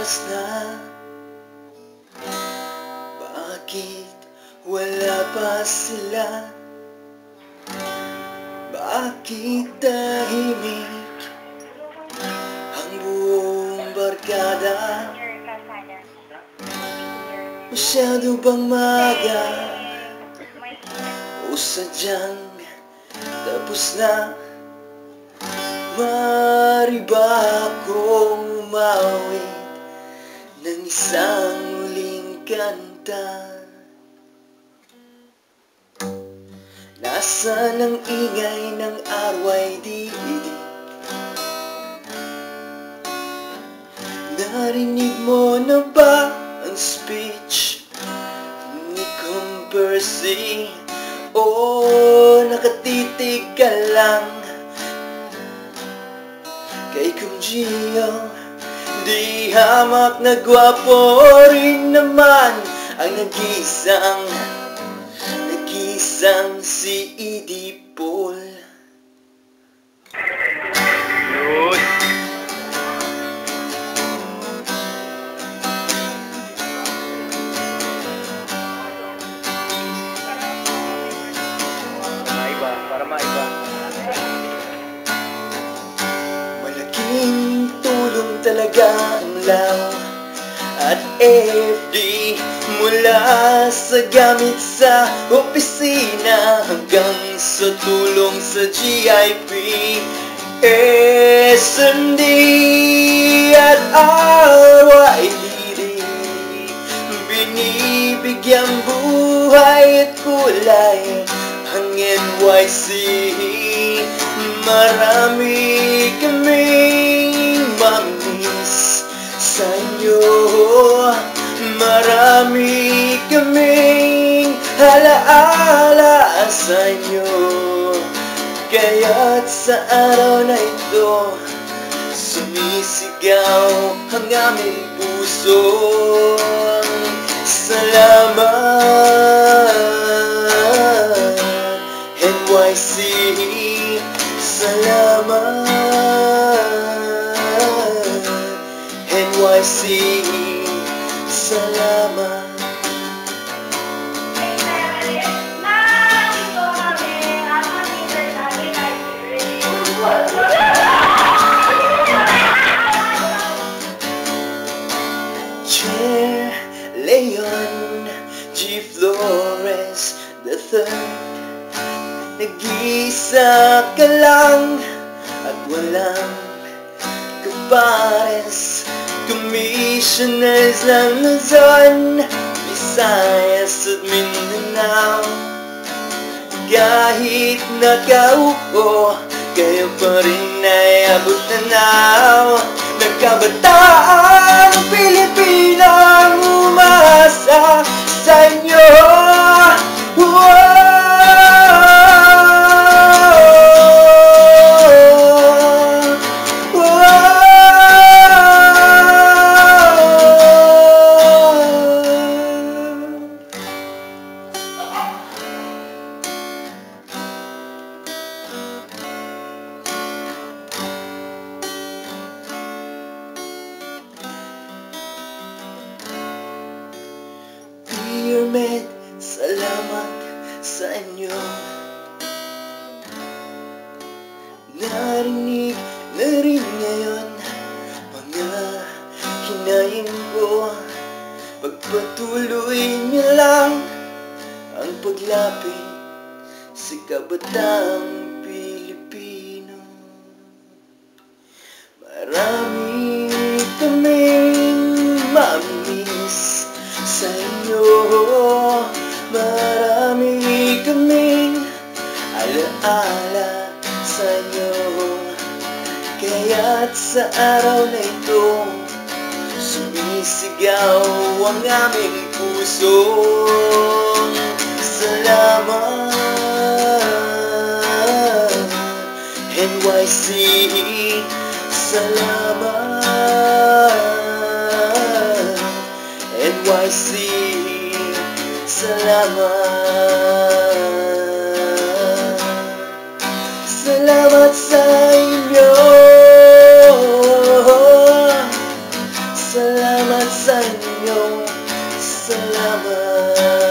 oras na. Bakit wala pa sila? Bakit tahimik ang buong barkada? Masyado bang maaga? O sadyang tapos na? Maaari ba akong umawit ng isang muling kanta? Nasaan ang ingay ng RYDD? Narinig mo na ba ang speech ni Kung Percy? O nakatitig ka lang kay Kung Gio? Di hamak na gwapo rin naman ang nag-isang si Edie Paul. Yun. Maiba, para maiba. Malaking tulong talaga ang Lao at FD, mula sa gamit sa opisina hanggang sa tulong sa GIP, SMD at RYDD. Binibigyang buhay at kulay ang NYC. Marami kaming mamiss sa inyo, marami kaming alaala sa inyo. Kaya't sa araw na ito, sumisigaw ang aming puso. Salamat NYC, salamat NYC, salamat. Chair Leon G. Flores III, nag-iisa ka lang at walang kapares. Commissioners ng Luzon, Visayas at Mindanao. Kahit nakaupo, kayo pa rin ay abot na now. Nagkabataang Pilipinang umasa sa inyo. Med, salamat sa inyo. Narinig na rin ngayon mga hinaing ko. Pagpatuloy niyo lang ang paglapit sa kabataang Pilipino. Marami kaming mamiss sa inyo, marami kaming alaala sa inyo. Kaya't sa araw na ito, sumisigaw ang aming puso. Salamat NYC, salamat NYC, salamat. Salamat sa inyo. Salamat. Salamat sa inyo. Salamat.